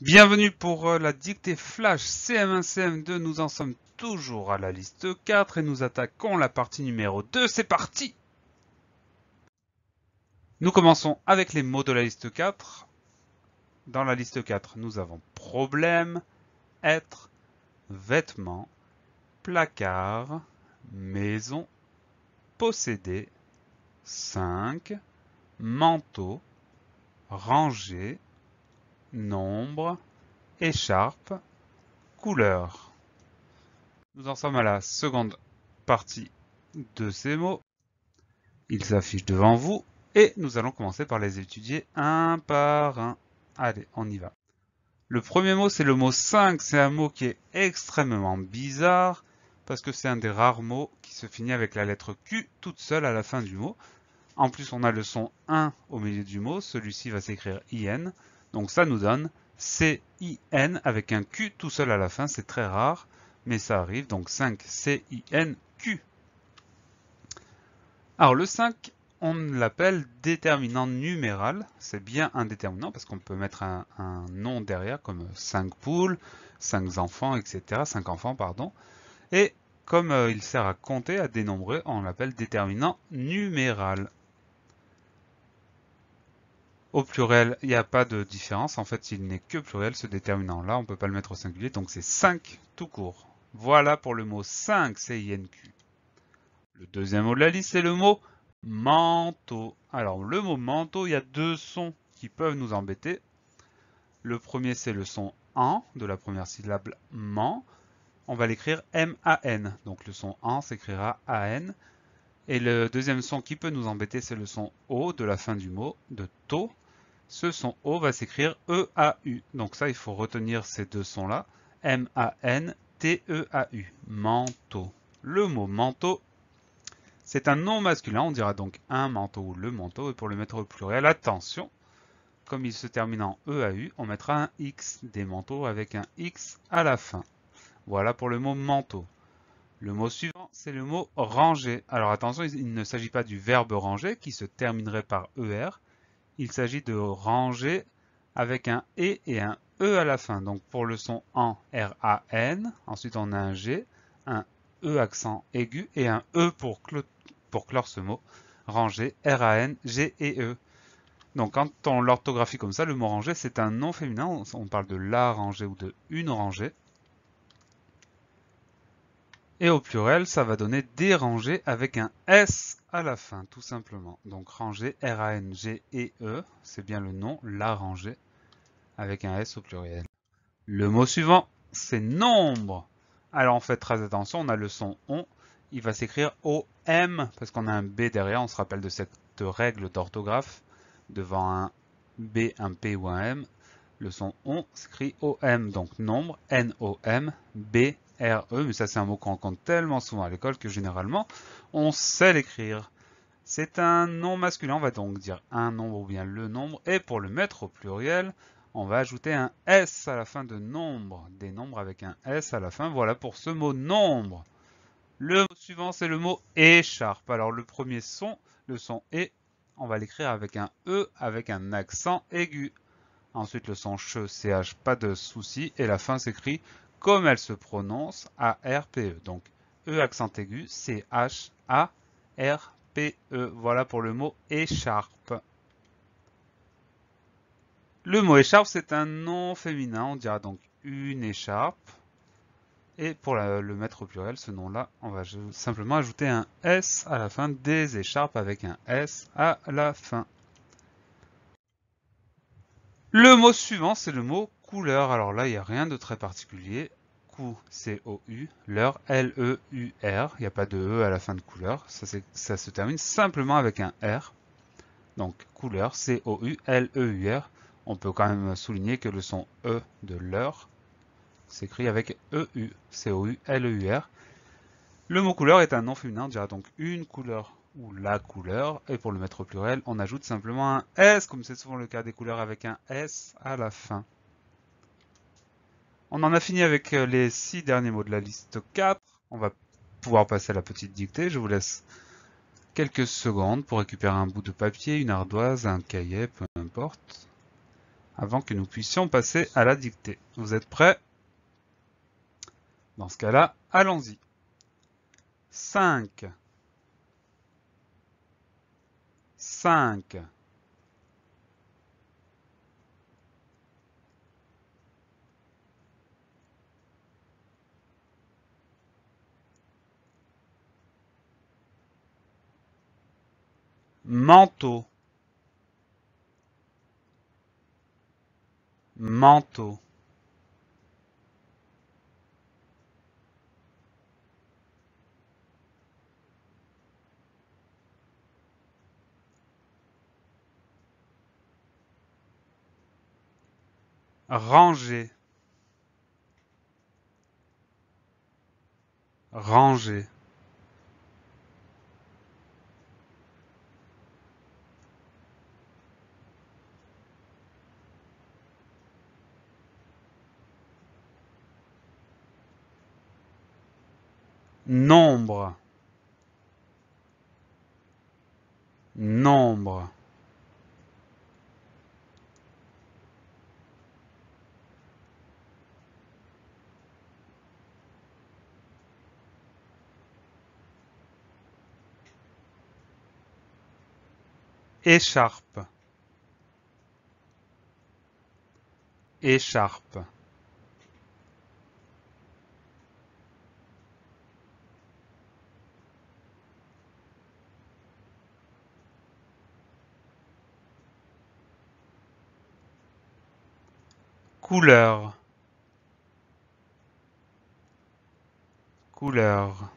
Bienvenue pour la dictée flash CM1 CM2, nous en sommes toujours à la liste 4 et nous attaquons la partie numéro 2, c'est parti! Nous commençons avec les mots de la liste 4. Dans la liste 4, nous avons problème, être, vêtements, placard, maison, posséder, 5, manteau, ranger, nombre, écharpe, couleur. Nous en sommes à la seconde partie de ces mots. Ils s'affichent devant vous et nous allons commencer par les étudier un par un. Allez, on y va. Le premier mot, c'est le mot 5. C'est un mot qui est extrêmement bizarre parce que c'est un des rares mots qui se finit avec la lettre Q toute seule à la fin du mot. En plus, on a le son 1 au milieu du mot. Celui-ci va s'écrire IN. Donc ça nous donne C-I-N avec un Q tout seul à la fin. C'est très rare, mais ça arrive. Donc 5 C-I-N-Q. Alors le 5, on l'appelle déterminant numéral. C'est bien un déterminant parce qu'on peut mettre un nom derrière comme 5 poules, 5 enfants, etc. 5 enfants, pardon. Et comme il sert à compter, à dénombrer, on l'appelle déterminant numéral. Au pluriel, il n'y a pas de différence. En fait, il n'est que pluriel, ce déterminant-là. On ne peut pas le mettre au singulier, donc c'est 5 tout court. Voilà pour le mot 5, C-I-N-Q. Le deuxième mot de la liste, c'est le mot manteau. Alors, le mot manteau, il y a deux sons qui peuvent nous embêter. Le premier, c'est le son AN de la première syllabe man. On va l'écrire M-A-N. Donc, le son AN s'écrira A-N. Et le deuxième son qui peut nous embêter, c'est le son O de la fin du mot, de tau. Ce son O va s'écrire E-A-U. Donc ça, il faut retenir ces deux sons-là. M-A-N-T-E-A-U. Manteau. Le mot manteau, c'est un nom masculin. On dira donc un manteau ou le manteau. Et pour le mettre au pluriel, attention, comme il se termine en E-A-U, on mettra un X. Des manteaux avec un X à la fin. Voilà pour le mot manteau. Le mot suivant, c'est le mot ranger. Alors attention, il ne s'agit pas du verbe ranger qui se terminerait par ER. Il s'agit de ranger avec un E et un E à la fin. Donc pour le son en, R-A-N, ensuite on a un G, un E accent aigu et un E pour clore ce mot. Ranger, R-A-N-G-E-E. Donc quand on l'orthographie comme ça, le mot ranger c'est un nom féminin. On parle de la rangée ou de une rangée. Et au pluriel, ça va donner des rangées avec un S à la fin, tout simplement. Donc rangée, R-A-N-G-E-E, c'est bien le nom, la rangée, avec un S au pluriel. Le mot suivant, c'est nombre. Alors on fait très attention, on a le son ON, il va s'écrire O-M, parce qu'on a un B derrière, on se rappelle de cette règle d'orthographe. Devant un B, un P ou un M, le son ON s'écrit O-M, donc nombre, N-O-M, B, R-E, mais ça c'est un mot qu'on rencontre tellement souvent à l'école que généralement on sait l'écrire. C'est un nom masculin, on va donc dire un nombre ou bien le nombre, et pour le mettre au pluriel, on va ajouter un S à la fin de nombre, des nombres avec un S à la fin, voilà pour ce mot nombre. Le mot suivant c'est le mot écharpe. Alors le premier son, le son E, on va l'écrire avec un E avec un accent aigu. Ensuite le son CH, CH, pas de souci, et la fin s'écrit comme elle se prononce, A-R-P-E. Donc, E accent aigu, C-H-A-R-P-E. Voilà pour le mot écharpe. Le mot écharpe, c'est un nom féminin. On dira donc une écharpe. Et pour le mettre au pluriel, ce nom-là, on va simplement ajouter un S à la fin des écharpes avec un S à la fin. Le mot suivant, c'est le mot couleur. Alors là, il n'y a rien de très particulier. C-O-U, leur, L-E-U-R. Il n'y a pas de E à la fin de couleur. Ça se termine simplement avec un R. Donc, couleur, C-O-U-L-E-U-R. On peut quand même souligner que le son E de leur s'écrit avec E-U, C-O-U-L-E-U-R. Le mot couleur est un nom féminin. On dira donc une couleur ou la couleur. Et pour le mettre au pluriel, on ajoute simplement un S, comme c'est souvent le cas des couleurs avec un S à la fin. On en a fini avec les 6 derniers mots de la liste 4. On va pouvoir passer à la petite dictée. Je vous laisse quelques secondes pour récupérer un bout de papier, une ardoise, un cahier, peu importe. avant que nous puissions passer à la dictée. Vous êtes prêts? Dans ce cas-là, allons-y. 5, 5, manteau, manteau, ranger, ranger, nombre, nombre, écharpe, écharpe, couleur, couleur,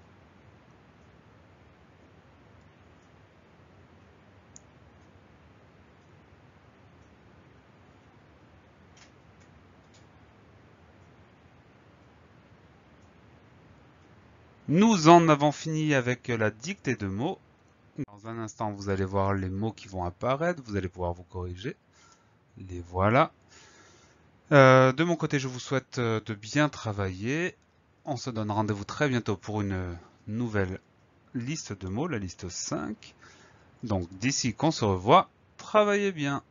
Nous en avons fini avec la dictée de mots. Dans un instant, vous allez voir les mots qui vont apparaître. Vous allez pouvoir vous corriger. Les voilà. De mon côté, je vous souhaite de bien travailler. On se donne rendez-vous très bientôt pour une nouvelle liste de mots, la liste 5. Donc d'ici qu'on se revoit, travaillez bien.